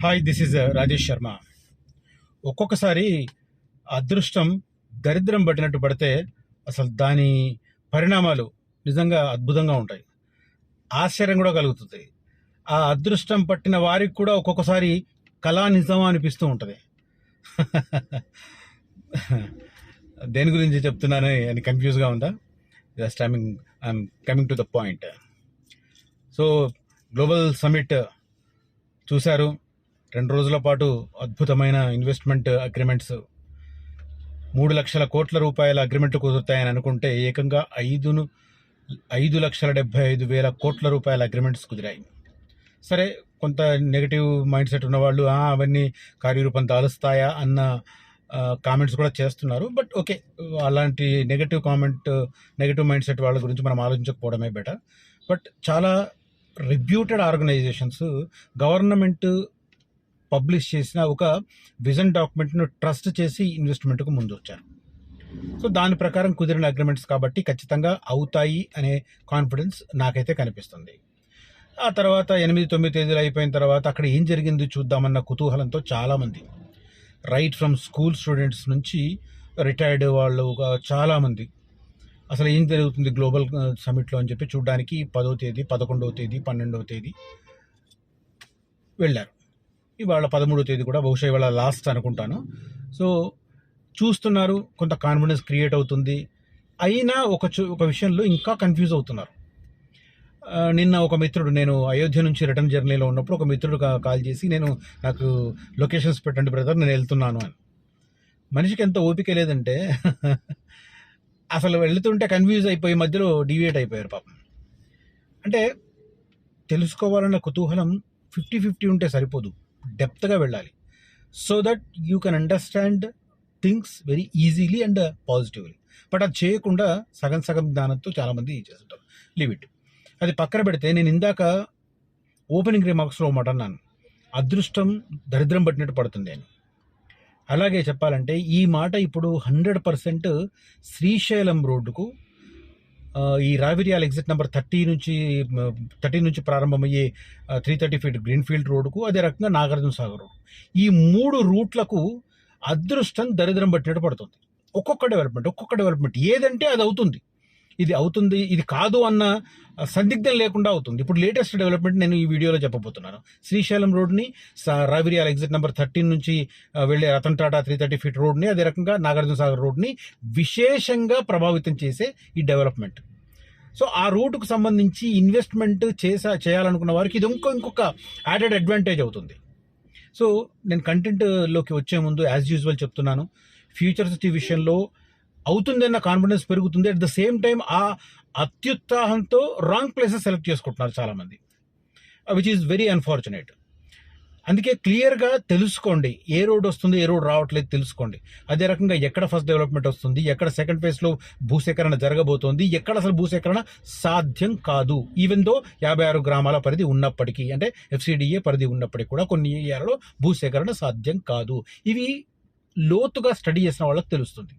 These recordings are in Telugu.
Hi, this is Rajesh Sharma. ఒక్కొక్కసారి అదృష్టం దరిద్రం పట్టినట్టు పడితే అసలు దాని పరిణామాలు నిజంగా అద్భుతంగా ఉంటాయి. ఆశ్చర్యం కూడా కలుగుతుంది. ఆ అదృష్టం పట్టిన వారికి కూడా ఒక్కొక్కసారి కళా నిజమా అనిపిస్తూ ఉంటుంది. దేని గురించి చెప్తున్నాను అని కన్ఫ్యూజ్గా ఉందా? Just I'm coming to the point. So global summit చూశారు. 2 రోజుల పాటు అద్భుతమైన ఇన్వెస్ట్మెంట్ అగ్రిమెంట్స్, 3 లక్షల కోట్ల రూపాయల అగ్రిమెంట్ కుదురుతాయని అనుకుంటే ఏకంగా 5,75,000 కోట్ల రూపాయల అగ్రిమెంట్స్ కుదిరాయి. సరే, కొంత నెగిటివ్ మైండ్ సెట్ ఉన్నవాళ్ళు అవన్నీ కార్యరూపం దాలుస్తాయా అన్న కామెంట్స్ కూడా చేస్తున్నారు. బట్ ఓకే, అలాంటి నెగిటివ్ మైండ్ సెట్ వాళ్ళ గురించి మనం ఆలోచించకపోవడమే బెటర్. బట్ చాలా రిప్యూటెడ్ ఆర్గనైజేషన్స్ గవర్నమెంట్ పబ్లిష్ చేసిన ఒక విజన్ డాక్యుమెంట్ను ట్రస్ట్ చేసి ఇన్వెస్ట్మెంట్కు ముందు వచ్చారు. సో దాని ప్రకారం కుదిరిన అగ్రిమెంట్స్ కాబట్టి ఖచ్చితంగా అవుతాయి అనే కాన్ఫిడెన్స్ నాకైతే కనిపిస్తుంది. ఆ తర్వాత 8-9 తేదీలు అయిపోయిన తర్వాత అక్కడ ఏం జరిగింది చూద్దామన్న కుతూహలంతో చాలామంది, రైట్ ఫ్రమ్ స్కూల్ స్టూడెంట్స్ నుంచి రిటైర్డ్ వాళ్ళు చాలామంది అసలు ఏం జరుగుతుంది గ్లోబల్ సమిట్లో అని చెప్పి చూడడానికి 10వ తేదీ, 11వ తేదీ, 12వ తేదీ వెళ్ళారు. ఇవాళ 13వ తేదీ కూడా బహుశా ఇవాళ లాస్ట్ అనుకుంటాను. సో చూస్తున్నారు, కొంత కాన్ఫిడెన్స్ క్రియేట్ అవుతుంది. అయినా ఒక విషయంలో ఇంకా కన్ఫ్యూజ్ అవుతున్నారు. నిన్న ఒక మిత్రుడు, నేను అయోధ్య నుంచి రిటర్న్ జర్నీలో ఉన్నప్పుడు ఒక మిత్రుడు కాల్ చేసి, నాకు లొకేషన్స్ పెట్టండి బ్రదర్, నేను వెళ్తున్నాను అని. మనిషికి ఎంత ఓపిక లేదంటే అసలు వెళ్తుంటే కన్ఫ్యూజ్ అయిపోయి మధ్యలో డీవియేట్ అయిపోయారు పాపం. అంటే తెలుసుకోవాలన్న కుతూహలం 50-50 ఉంటే సరిపోదు, డెప్త్గా వెళ్ళాలి. So that you can understand things very easily and positively. But అది చేయకుండా సగం జ్ఞానంతో చాలామంది చేస్తుంటారు. Leave it. అది పక్కన పెడితే, నేను ఇందాక ఓపెనింగ్ రిమార్క్స్లో మాట అన్నాను, అదృష్టం దరిద్రం పట్టినట్టు పడుతుంది అని. అలాగే చెప్పాలంటే ఈ మాట ఇప్పుడు 100% శ్రీశైలం రోడ్డుకు, ఈ రావిర్యాల ఎగ్జిట్ నెంబర్ 30 నుంచి ప్రారంభమయ్యే 330 ఫీట్ గ్రీన్ఫీల్డ్ రోడ్డుకు, అదే రకంగా నాగార్జున సాగర్ రోడ్, ఈ 3 రూట్లకు అదృష్టం దరిద్రం పట్టినట్టు పడుతుంది. ఒక్కొక్క డెవలప్మెంట్ ఏదంటే అది అవుతుంది, ఇది అవుతుంది, ఇది కాదు అన్న సందిగ్ధం లేకుండా అవుతుంది. ఇప్పుడు లేటెస్ట్ డెవలప్మెంట్ నేను ఈ వీడియోలో చెప్పబోతున్నాను. శ్రీశైలం రోడ్ని, రావిర్యాల ఎగ్జిట్ నెంబర్ 13 నుంచి వెళ్ళే రతన్ టాటా 330 ఫీట్ రోడ్ని, అదే రకంగా నాగార్జున సాగర్ రోడ్ని విశేషంగా ప్రభావితం చేసే ఈ డెవలప్మెంట్. సో ఆ రూట్కు సంబంధించి ఇన్వెస్ట్మెంట్ చేయాలనుకున్న వారికి ఇది ఇంకొక యాడెడ్ అడ్వాంటేజ్ అవుతుంది. సో నేను కంటెంట్లోకి వచ్చే ముందు యాజ్ యూజువల్ చెప్తున్నాను, ఫ్యూచరిటీ విషయంలో అవుతుందన్న కాన్ఫిడెన్స్ పెరుగుతుంది. అట్ ద సేమ్ టైం ఆ అత్యుత్సాహంతో రాంగ్ ప్లేసెస్ సెలెక్ట్ చేసుకుంటున్నారు చాలామంది, విచ్ ఈజ్ వెరీ అన్ఫార్చునేట్. అందుకే క్లియర్గా తెలుసుకోండి, ఏ రోడ్ వస్తుంది, ఏ రోడ్ రావట్లేదు తెలుసుకోండి. అదే రకంగా ఎక్కడ ఫస్ట్ డెవలప్మెంట్ వస్తుంది, ఎక్కడ సెకండ్ ఫేజ్లో భూసేకరణ జరగబోతోంది, ఎక్కడ అసలు భూసేకరణ సాధ్యం కాదు. ఈవెన్ దో 56 గ్రామాల పరిధి ఉన్నప్పటికీ, అంటే FCDA పరిధి ఉన్నప్పటికీ కూడా కొన్ని ఏరియాలలో భూసేకరణ సాధ్యం కాదు. ఇవి లోతుగా స్టడీ చేసిన వాళ్ళకి తెలుస్తుంది.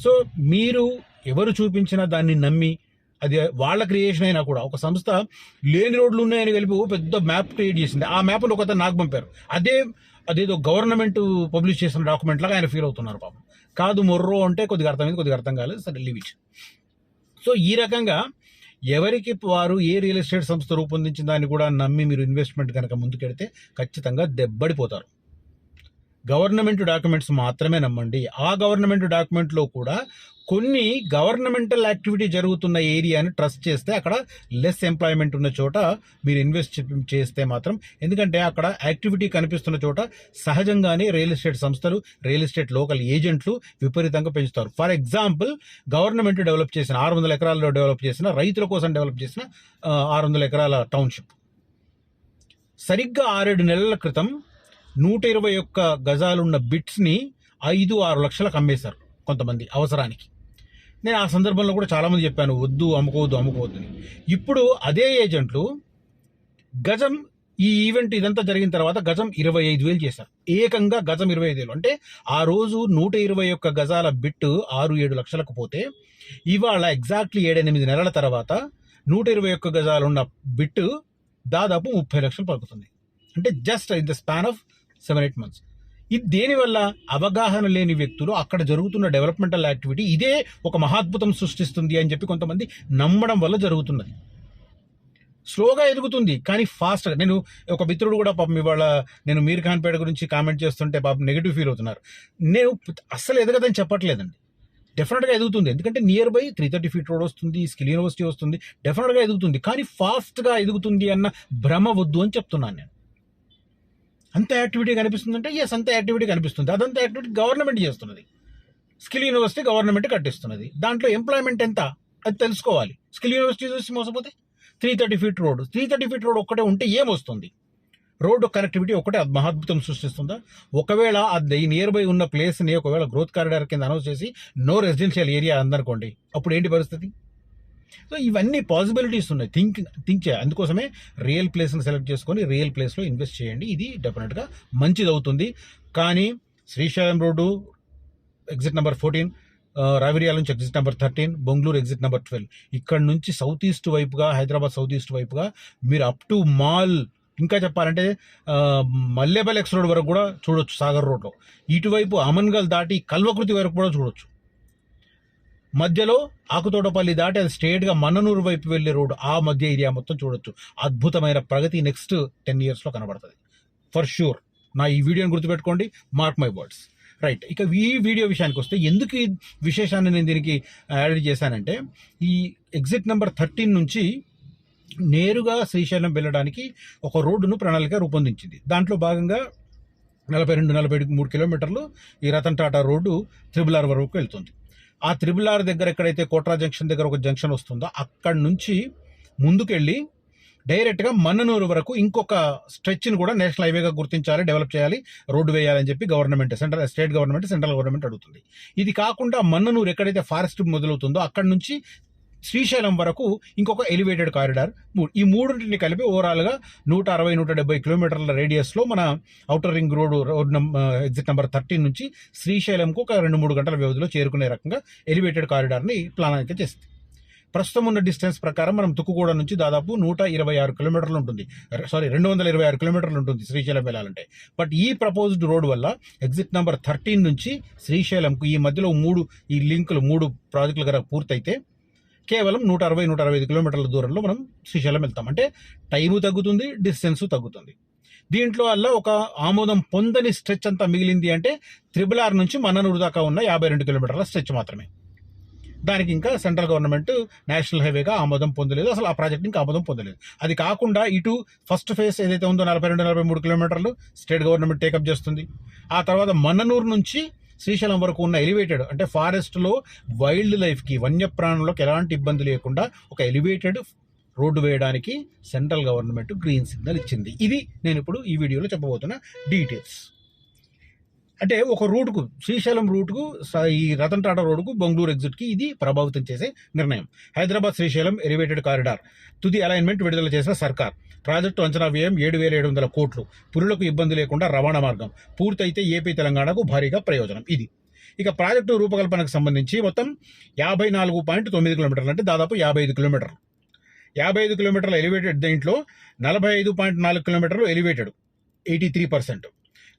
సో మీరు ఎవరు చూపించినా దాన్ని నమ్మి, అది వాళ్ళ క్రియేషన్ అయినా కూడా, ఒక సంస్థ లేని రోడ్లు ఉన్నాయని కలిపి పెద్ద మ్యాప్ క్రియేట్ చేసింది. ఆ మ్యాప్ను ఒకతను నాకు పంపారు, అదేదో గవర్నమెంట్ పబ్లిష్ చేసిన డాక్యుమెంట్ లాగా ఆయన ఫీల్ అవుతున్నారు పాపం. కాదు మొర్రో అంటే కొద్దిగా అర్థమైంది, కొద్దిగా అర్థం కాలేదు, సరే లీవ్ ఇట్. సో ఈ రకంగా ఎవరికి వారు ఏ రియల్ ఎస్టేట్ సంస్థ రూపొందించిన దాన్ని కూడా నమ్మి మీరు ఇన్వెస్ట్మెంట్ కనుక ముందుకెడితే ఖచ్చితంగా దెబ్బడిపోతారు. గవర్నమెంట్ డాక్యుమెంట్స్ మాత్రమే నమ్మండి. ఆ గవర్నమెంట్ డాక్యుమెంట్లో కూడా కొన్ని గవర్నమెంటల్ యాక్టివిటీ జరుగుతున్న ఏరియాని ట్రస్ట్ చేస్తే, అక్కడ లెస్ ఎంప్లాయ్మెంట్ ఉన్న చోట మీరు ఇన్వెస్ట్ చేస్తే మాత్రం, ఎందుకంటే అక్కడ యాక్టివిటీ కనిపిస్తున్న చోట సహజంగానే రియల్ ఎస్టేట్ సంస్థలు, రియల్ ఎస్టేట్ లోకల్ ఏజెంట్లు విపరీతంగా పెంచుతారు. ఫర్ ఎగ్జాంపుల్, గవర్నమెంట్ డెవలప్ చేసిన 600 ఎకరాల్లో డెవలప్ చేసిన, రైతుల కోసం డెవలప్ చేసిన 600 ఎకరాల టౌన్షిప్ సరిగ్గా 6-7 నెలల క్రితం 121 గజాలున్న బిట్స్ని 5-6 లక్షలకు అమ్మేశారు కొంతమంది అవసరానికి. నేను ఆ సందర్భంలో కూడా చాలామంది చెప్పాను, వద్దు, అమ్ముకోవద్దని. ఇప్పుడు అదే ఏజెంట్లు గజం, ఈ ఈవెంట్ ఇదంతా జరిగిన తర్వాత గజం 25,000 చేశారు. ఏకంగా గజం 25,000 అంటే ఆ రోజు 121 గజాల బిట్ 6-7 లక్షలకు పోతే, ఇవాళ ఎగ్జాక్ట్లీ 7-8 నెలల తర్వాత 121 గజాలున్న బిట్ దాదాపు 30 లక్షలు పలుకుతుంది. అంటే just in the span of 7-8 months. ఇది దేనివల్ల? అవగాహన లేని వ్యక్తులు అక్కడ జరుగుతున్న డెవలప్మెంటల్ యాక్టివిటీ ఇదే ఒక మహాద్భుతం సృష్టిస్తుంది అని చెప్పి కొంతమంది నమ్మడం వల్ల జరుగుతున్నది. స్లోగా ఎదుగుతుంది కానీ ఫాస్ట్గా. నేను ఒక మిత్రుడు కూడా పాపం ఇవాళ నేను మీర్ ఖాన్పేట గురించి కామెంట్ చేస్తుంటే పాపం నెగిటివ్ ఫీల్ అవుతున్నారు. నేను అస్సలు ఎదగదని చెప్పట్లేదండి, డెఫినెట్గా ఎదుగుతుంది. ఎందుకంటే నియర్ బై 330 feet రోడ్ వస్తుంది, స్కిల్ యూనివర్సిటీ వస్తుంది, డెఫినెట్గా ఎదుగుతుంది. కానీ ఫాస్ట్గా ఎదుగుతుంది అన్న భ్రమ వద్దు అని చెప్తున్నాను నేను. అంత యాక్టివిటీ కనిపిస్తుందంటే ఎస్, అంత యాక్టివిటీ కనిపిస్తుంది. అదంతా యాక్టివిటీ గవర్నమెంట్ చేస్తున్నది. స్కిల్ యూనివర్సిటీ గవర్నమెంట్ కట్టిస్తున్నది. దాంట్లో ఎంప్లాయ్మెంట్ ఎంత అది తెలుసుకోవాలి. స్కిల్ యూనివర్సిటీ చూసి మోసపోతే 330 feet రోడ్, 330 feet రోడ్ ఒక్కటే ఉంటే ఏమొస్తుంది? రోడ్డు కనెక్టివిటీ ఒకటే మహాద్భుతం సృష్టిస్తుందా? ఒకవేళ అది నియర్ బై ఉన్న ప్లేస్ని ఒకవేళ గ్రోత్ కారిడార్ కింద అనౌన్స్ చేసి నో రెసిడెన్షియల్ ఏరియా అందనుకోండి, అప్పుడు ఏంటి పరిస్థితి? సో ఇవన్నీ పాసిబిలిటీస్ ఉన్నాయి. థింక్ చేయాలి. అందుకోసమే రియల్ ప్లేస్ని సెలెక్ట్ చేసుకొని రియల్ ప్లేస్లో ఇన్వెస్ట్ చేయండి. ఇది డెఫినెట్గా మంచిది అవుతుంది. కానీ Srisailam road exit number 14, Raviryala నుంచి exit number 13, Bongaluru exit number 12, ఇక్కడ నుంచి సౌత్ ఈస్ట్ వైపుగా, హైదరాబాద్ సౌత్ ఈస్ట్ వైపుగా మీరు అప్ టు మాల్, ఇంకా చెప్పాలంటే మల్లేపల్లి ఎక్స్ రోడ్ వరకు కూడా చూడొచ్చు. సాగర్ రోడ్లో ఇటువైపు అమన్గల్ దాటి కల్వకృతి వరకు కూడా చూడొచ్చు. మధ్యలో ఆకుతోటపల్లి దాటి అది స్ట్రేట్గా మన్ననూరు వైపు వెళ్ళే రోడ్, ఆ మధ్య ఏరియా మొత్తం చూడొచ్చు. అద్భుతమైన ప్రగతి నెక్స్ట్ 10 yearsలో కనబడుతుంది ఫర్ ష్యూర్. నా ఈ వీడియోని గుర్తుపెట్టుకోండి, మార్క్ మై వర్డ్స్. రైట్, ఇక ఈ వీడియో విషయానికి వస్తే ఎందుకు ఈ విశేషాన్ని నేను దీనికి యాడ్ చేశానంటే, ఈ ఎగ్జిట్ నెంబర్ 13 నుంచి నేరుగా శ్రీశైలం వెళ్ళడానికి ఒక రోడ్డును ప్రణాళిక రూపొందించింది. దాంట్లో భాగంగా 42-43 kilometers ఈ రతన్ టాటా రోడ్డు RRR వరకు వెళ్తుంది. ఆ RRR దగ్గర ఎక్కడైతే కోట్రా జంక్షన్ దగ్గర ఒక జంక్షన్ వస్తుందో అక్కడి నుంచి ముందుకెళ్ళి డైరెక్ట్గా మన్ననూరు వరకు ఇంకొక స్ట్రెచ్ని కూడా నేషనల్ హైవేగా గుర్తించాలి, డెవలప్ చేయాలి, రోడ్డు వేయాలని చెప్పి government, state government, central government అడుగుతుంది. ఇది కాకుండా మన్ననూరు ఎక్కడైతే ఫారెస్ట్ మొదలవుతుందో అక్కడి నుంచి శ్రీశైలం వరకు ఇంకొక ఎలివేటెడ్ కారిడార్, ఈ మూడింటిని కలిపి ఓవరాల్గా 160-170 kilometers రేడియస్లో మన outer ring road exit number 13 నుంచి శ్రీశైలంకు ఒక 2-3 గంటల వ్యవధిలో చేరుకునే రకంగా ఎలివేటెడ్ కారిడార్ని ప్రణాళిక చేస్తుంది. ప్రస్తుతం ఉన్న డిస్టెన్స్ ప్రకారం మనం తుక్కుగూడ నుంచి దాదాపు 126 kilometers ఉంటుంది, 226 kilometers ఉంటుంది శ్రీశైలం వెళ్ళాలంటే. బట్ ఈ ప్రపోజ్డ్ రోడ్ వల్ల ఎగ్జిట్ నెంబర్ 13 నుంచి శ్రీశైలంకు ఈ మధ్యలో ఈ లింకులు 3 ప్రాజెక్టులు కనుక పూర్తయితే కేవలం 160-165 kilometers దూరంలో మనం శ్రీశైలం వెళ్తాం. అంటే టైము తగ్గుతుంది, డిస్టెన్స్ తగ్గుతుంది. దీంట్లో వల్ల ఒక ఆమోదం పొందని స్ట్రెచ్ అంతా మిగిలింది అంటే RRR నుంచి మన్ననూరు దాకా ఉన్న 52 kilometers స్ట్రెచ్ మాత్రమే. దానికి ఇంకా సెంట్రల్ గవర్నమెంట్ నేషనల్ హైవేగా ఆమోదం పొందలేదు, అసలు ఆ ప్రాజెక్ట్ ఇంకా ఆమోదం పొందలేదు. అది కాకుండా ఇటు ఫస్ట్ ఫేజ్ ఏదైతే ఉందో 42-43 kilometers స్టేట్ గవర్నమెంట్ టేకప్ చేస్తుంది. ఆ తర్వాత మన్ననూరు నుంచి శ్రీశైలం వరకు ఉన్న ఎలివేటెడ్, అంటే ఫారెస్ట్లో వైల్డ్ లైఫ్కి, వన్యప్రాణులకు ఎలాంటి ఇబ్బంది లేకుండా ఒక ఎలివేటెడ్ రోడ్డు వేయడానికి సెంట్రల్ గవర్నమెంట్ గ్రీన్ సిగ్నల్ ఇచ్చింది. ఇది నేను ఇప్పుడు ఈ వీడియోలో చెప్పబోతున్న డీటెయిల్స్. అంటే ఒక రూట్కు, శ్రీశైలం రూట్కు, ఈ రతన్ టాటా రోడ్డుకు, బొంగళూరు ఎగ్జిట్కి ఇది ప్రభావితం చేసే నిర్ణయం. హైదరాబాద్ శ్రీశైలం ఎలివేటెడ్ కారిడార్ తుది అలైన్మెంట్ విడుదల చేసిన సర్కార్. ప్రాజెక్టు అంచనా వ్యయం 7,700 కోట్లు. పురులకు ఇబ్బంది లేకుండా రవాణా మార్గం. పూర్తయితే ఏపీ తెలంగాణకు భారీగా ప్రయోజనం. ఇది ఇక ప్రాజెక్టు రూపకల్పనకు సంబంధించి మొత్తం 54.9 kilometers, అంటే దాదాపు 55 kilometers. 55 kilometers ఎలివేటెడ్, దీంట్లో 45.4 kilometers ఎలివేటెడ్ 83%.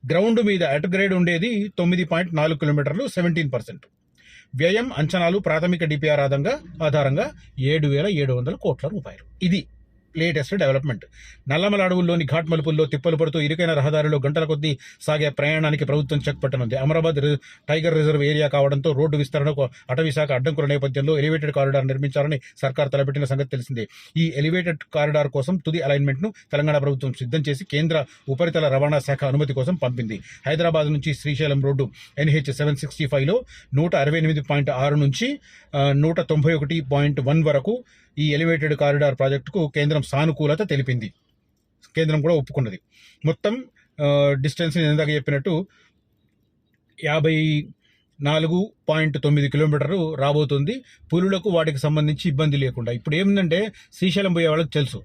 గ్రౌండ్ మీద అట్ గ్రేడ్ ఉండేది 9.4 kilometers 17%. వ్యయం అంచనాలు ప్రాథమిక డిపిఆర్ ఆధారంగా 7,700 కోట్ల రూపాయలు. ఇది లేటెస్ట్ డెవలప్మెంట్. నల్లమల అడవుల్లోని ఘాట్ మలుపుల్లో తిప్పలు పడుతూ ఇరుకైన రహదారిలో గంటల కొద్దీ సాగే ప్రయాణానికి ప్రభుత్వం చెక్ పెట్టనుంది. అమరాబాద్ టైగర్ రిజర్వ్ ఏరియా కావడంతో రోడ్డు విస్తరణకు అటవీ శాఖ అడ్డంకుల నేపథ్యంలో ఎలివేటెడ్ కారిడార్ నిర్మించాలని సర్కార్ తలపెట్టిన సంగతి తెలిసిందే. ఈ ఎలివేటెడ్ కారిడార్ కోసం తుది అలైన్మెంట్ను తెలంగాణ ప్రభుత్వం సిద్ధం చేసి కేంద్ర ఉపరితల రవాణా శాఖ అనుమతి కోసం పంపింది. హైదరాబాద్ నుంచి శ్రీశైలం రోడ్డు NH 765లో 168.6 నుంచి 191.1 వరకు ఈ ఎలివేటెడ్ కారిడార్ ప్రాజెక్టుకు కేంద్రం సానుకూలత తెలిపింది. కేంద్రం కూడా ఒప్పుకున్నది. మొత్తం డిస్టెన్స్ ఇందాక చెప్పినట్టు 54.9 kilometers రాబోతుంది. పులులకు వాటికి సంబంధించి ఇబ్బంది లేకుండా. ఇప్పుడు ఏమిందంటే శ్రీశైలం పోయే వాళ్ళకి తెలుసు,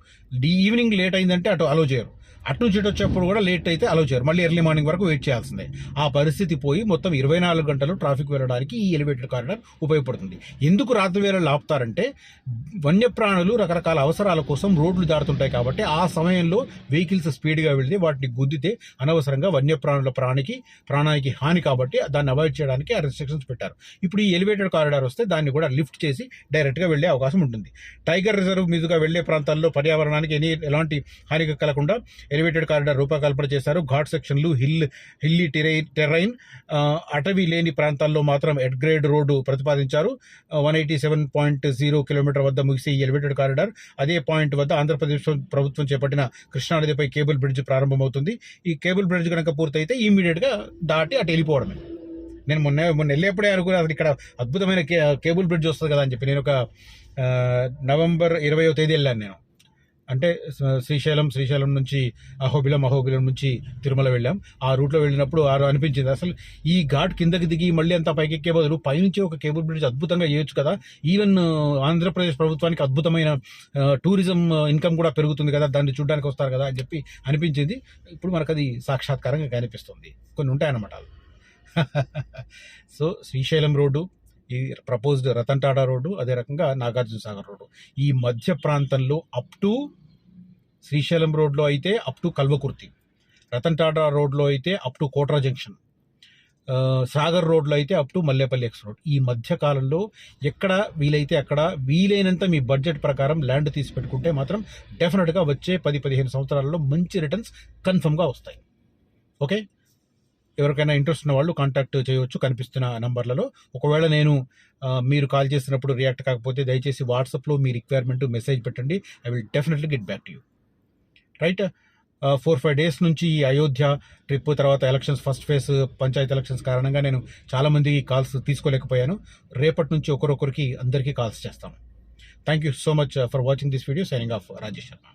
ఈవినింగ్ లేట్ అయిందంటే అటు అలో చేయరు. అటు నుంచి ఇటు వచ్చేప్పుడు కూడా లేట్ అయితే అలౌ చేయరు, మళ్ళీ ఎర్లీ మార్నింగ్ వరకు వెయిట్ చేయాల్సిందే. ఆ పరిస్థితి పోయి మొత్తం 24 గంటలు ట్రాఫిక్ వెళ్ళడానికి ఈ ఎలివేటెడ్ కారిడార్ ఉపయోగపడుతుంది. ఎందుకు రాత్రి వేళలు ఆపుతారంటే వన్యప్రాణులు రకరకాల అవసరాల కోసం రోడ్లు దాడుతుంటాయి కాబట్టి ఆ సమయంలో వెహికల్స్ స్పీడ్గా వెళ్తే వాటిని గుద్దితే అనవసరంగా వన్యప్రాణుల ప్రాణానికి హాని, కాబట్టి దాన్ని అవాయిడ్ చేయడానికి ఆ రెస్ట్రిక్షన్స్ పెట్టారు. ఇప్పుడు ఈ ఎలివేటెడ్ కారిడార్ వస్తే దాన్ని కూడా లిఫ్ట్ చేసి డైరెక్ట్గా వెళ్లే అవకాశం ఉంటుంది. టైగర్ రిజర్వ్ మీదుగా వెళ్లే ప్రాంతాల్లో పర్యావరణానికి ఎలాంటి హాని కలగకుండా ఎలివేటెడ్ కారిడార్ రూపకల్పన చేశారు. ఘాట్ సెక్షన్లు, హిల్లీ టెరైన్, అటవీ లేని ప్రాంతాల్లో మాత్రం ఎడ్గ్రేడ్ రోడ్డు ప్రతిపాదించారు. 187.0 కిలోమీటర్ వద్ద ముగిసే ఈ ఎలివేటెడ్ కారిడార్ అదే పాయింట్ వద్ద ఆంధ్రప్రదేశ్ ప్రభుత్వం చేపట్టిన కృష్ణానదిపై కేబుల్ బ్రిడ్జ్ ప్రారంభమవుతుంది. ఈ కేబుల్ బ్రిడ్జ్ కనుక పూర్తయితే ఇమీడియట్గా దాటి అటు వెళ్ళిపోవడమే. నేను మొన్న వెళ్ళేప్పుడే అనుకున్నా అసలు ఇక్కడ అద్భుతమైన కేబుల్ బ్రిడ్జ్ వస్తుంది కదా అని చెప్పి. నేను ఒక నవంబర్ 20వ తేదీ వెళ్ళాను నేను. అంటే శ్రీశైలం నుంచి అహోబిలం నుంచి తిరుమల వెళ్ళాం. ఆ రూట్లో వెళ్ళినప్పుడు అనిపించింది అసలు ఈ ఘాట్ కిందకి దిగి మళ్ళీ అంతా పైకెక్కే బదులు పైనుంచి ఒక కేబుల్ బ్రిడ్జ్ అద్భుతంగా చేయొచ్చు కదా. ఈవెన్ ఆంధ్రప్రదేశ్ ప్రభుత్వానికి అద్భుతమైన టూరిజం ఇన్కమ్ కూడా పెరుగుతుంది కదా, దాన్ని చూడడానికి వస్తారు కదా అని చెప్పి అనిపించింది. ఇప్పుడు మనకు అది సాక్షాత్కారంగా కనిపిస్తుంది. కొన్ని ఉంటాయన్నమాట. సో శ్రీశైలం రోడ్డు, ఈ ప్రపోజ్డ్ రతన్ టాటా రోడ్డు, అదే రకంగా నాగార్జున సాగర్ రోడ్డు, ఈ మధ్య ప్రాంతంలో అప్ టు శ్రీశైలం రోడ్లో అయితే అప్ టు కల్వకుర్తి, రతన్ టాటా రోడ్లో అయితే అప్ టు కోట్రా జంక్షన్, సాగర్ రోడ్లో అయితే up to Mallepally X road. ఈ మధ్య కాలంలో ఎక్కడ వీలైతే అక్కడ వీలైనంత మీ బడ్జెట్ ప్రకారం ల్యాండ్ తీసి పెట్టుకుంటే మాత్రం డెఫినెట్గా వచ్చే 10-15 సంవత్సరాలలో మంచి రిటర్న్స్ కన్ఫర్మ్గా వస్తాయి. ఓకే, ఎవరికైనా ఇంట్రెస్ట్ ఉన్న వాళ్ళు కాంటాక్ట్ చేయవచ్చు కనిపిస్తున్న నంబర్లలో. ఒకవేళ మీరు కాల్ చేసినప్పుడు రియాక్ట్ కాకపోతే దయచేసి వాట్సాప్లో మీ రిక్వైర్మెంట్ మెసేజ్ పెట్టండి. I will definitely get back to you. Right, 4-5 days నుంచి ఈ అయోధ్య ట్రిప్, తర్వాత elections, first phase panchayat elections కారణంగా నేను చాలామంది కాల్స్ తీసుకోలేకపోయాను. రేపటి నుంచి ఒకరొకరికి అందరికీ కాల్స్ చేస్తాను. Thank you so much for watching this video. Signing off, Rajesh Sharma.